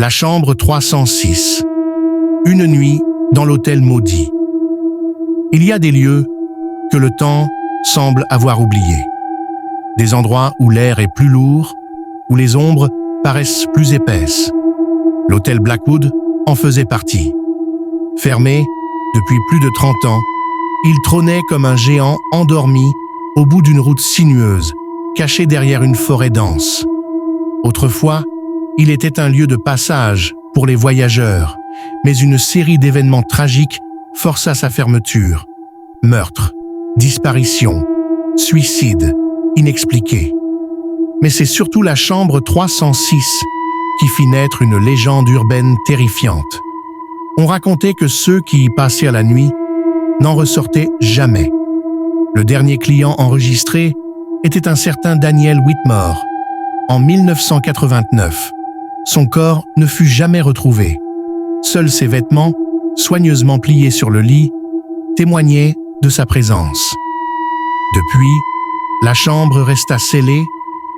La chambre 306. Une nuit dans l'hôtel maudit. Il y a des lieux que le temps semble avoir oubliés. Des endroits où l'air est plus lourd, où les ombres paraissent plus épaisses. L'hôtel Blackwood en faisait partie. Fermé depuis plus de 30 ans, il trônait comme un géant endormi au bout d'une route sinueuse, caché derrière une forêt dense. Autrefois, il était un lieu de passage pour les voyageurs, mais une série d'événements tragiques força sa fermeture. Meurtres, disparitions, suicides, inexpliqués. Mais c'est surtout la chambre 306 qui fit naître une légende urbaine terrifiante. On racontait que ceux qui y passèrent la nuit n'en ressortaient jamais. Le dernier client enregistré était un certain Daniel Whitmore. En 1989, son corps ne fut jamais retrouvé. Seuls ses vêtements, soigneusement pliés sur le lit, témoignaient de sa présence. Depuis, la chambre resta scellée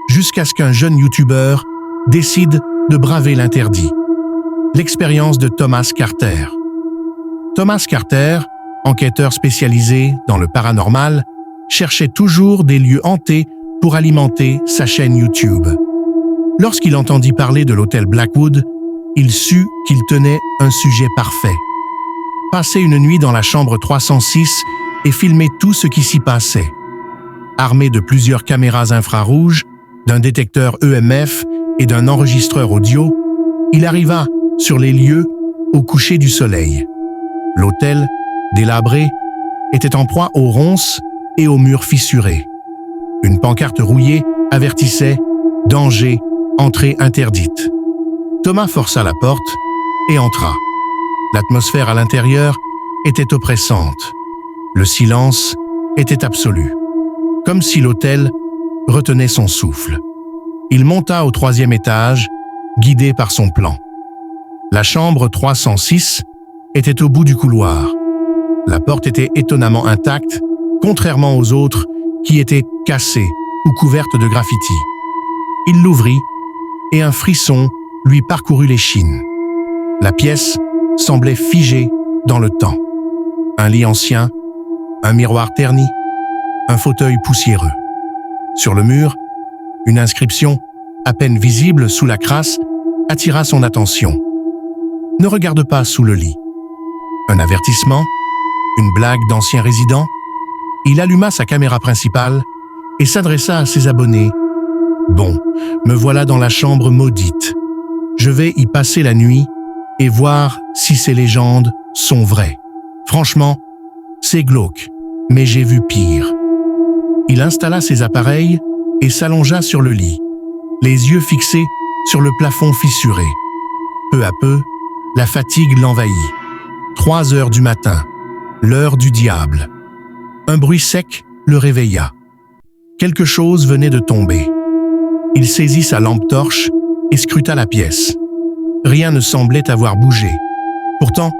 jusqu'à ce qu'un jeune YouTuber décide de braver l'interdit. L'expérience de Thomas Carter. Thomas Carter, enquêteur spécialisé dans le paranormal, cherchait toujours des lieux hantés pour alimenter sa chaîne YouTube. Lorsqu'il entendit parler de l'hôtel Blackwood, il sut qu'il tenait un sujet parfait. Passer une nuit dans la chambre 306 et filmer tout ce qui s'y passait. Armé de plusieurs caméras infrarouges, d'un détecteur EMF et d'un enregistreur audio, il arriva sur les lieux au coucher du soleil. L'hôtel, délabré, était en proie aux ronces et aux murs fissurés. Une pancarte rouillée avertissait « Danger, entrée interdite ». Thomas força la porte et entra. L'atmosphère à l'intérieur était oppressante. Le silence était absolu, comme si l'hôtel retenait son souffle. Il monta au 3e étage, guidé par son plan. La chambre 306 était au bout du couloir. La porte était étonnamment intacte, contrairement aux autres qui étaient cassées ou couvertes de graffitis. Il l'ouvrit et un frisson lui parcourut l'échine. La pièce semblait figée dans le temps. Un lit ancien, un miroir terni, un fauteuil poussiéreux. Sur le mur, une inscription, à peine visible sous la crasse, attira son attention. « Ne regarde pas sous le lit ». Un avertissement, une blague d'ancien résident. Il alluma sa caméra principale et s'adressa à ses abonnés. « Bon, me voilà dans la chambre maudite. Je vais y passer la nuit et voir si ces légendes sont vraies. Franchement, c'est glauque, mais j'ai vu pire. » Il installa ses appareils et s'allongea sur le lit, les yeux fixés sur le plafond fissuré. Peu à peu, la fatigue l'envahit. 3 heures du matin, l'heure du diable. Un bruit sec le réveilla. Quelque chose venait de tomber. Il saisit sa lampe torche et scruta la pièce. Rien ne semblait avoir bougé. Pourtant,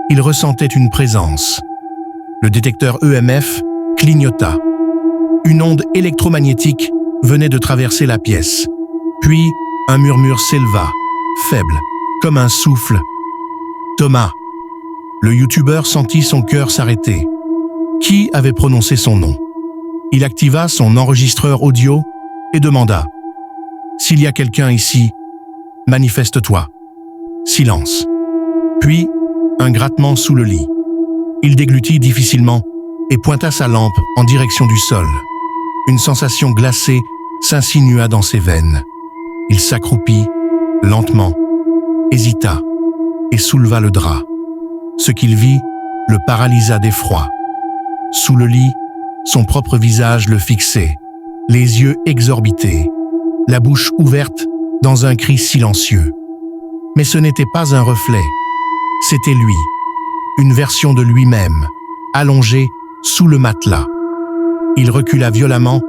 il ressentait une présence. Le détecteur EMF clignota. Une onde électromagnétique venait de traverser la pièce. Puis, un murmure s'éleva, faible, comme un souffle. « Thomas !» Le YouTuber sentit son cœur s'arrêter. Qui avait prononcé son nom? Il activa son enregistreur audio et demanda « S'il y a quelqu'un ici, manifeste-toi. » Silence. Puis, un grattement sous le lit. Il déglutit difficilement et pointa sa lampe en direction du sol. Une sensation glacée s'insinua dans ses veines. Il s'accroupit, lentement, hésita et souleva le drap. Ce qu'il vit le paralysa d'effroi. Sous le lit, son propre visage le fixait, les yeux exorbités, la bouche ouverte dans un cri silencieux. Mais ce n'était pas un reflet, c'était lui, une version de lui-même, allongé sous le matelas. Il recula violemment,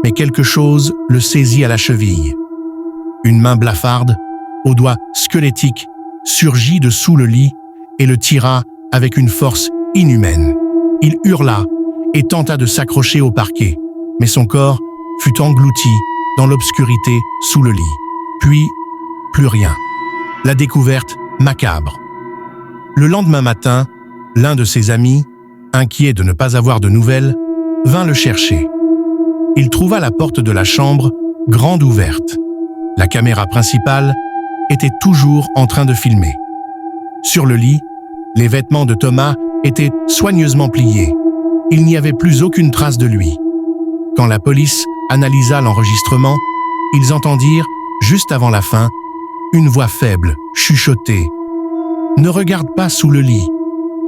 mais quelque chose le saisit à la cheville. Une main blafarde, aux doigts squelettiques, surgit de sous le lit et le tira avec une force inhumaine. Il hurla et tenta de s'accrocher au parquet, mais son corps fut englouti dans l'obscurité sous le lit. Puis, plus rien. la découverte macabre. Le lendemain matin, l'un de ses amis, inquiet de ne pas avoir de nouvelles, vint le chercher. Il trouva la porte de la chambre grande ouverte. La caméra principale était toujours en train de filmer. Sur le lit, les vêtements de Thomas étaient soigneusement pliés. Il n'y avait plus aucune trace de lui. Quand la police analysa l'enregistrement, ils entendirent, juste avant la fin, une voix faible chuchoter « Ne regarde pas sous le lit.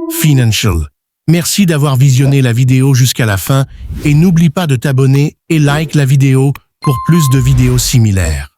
Financial. » Merci d'avoir visionné la vidéo jusqu'à la fin et n'oublie pas de t'abonner et like la vidéo pour plus de vidéos similaires.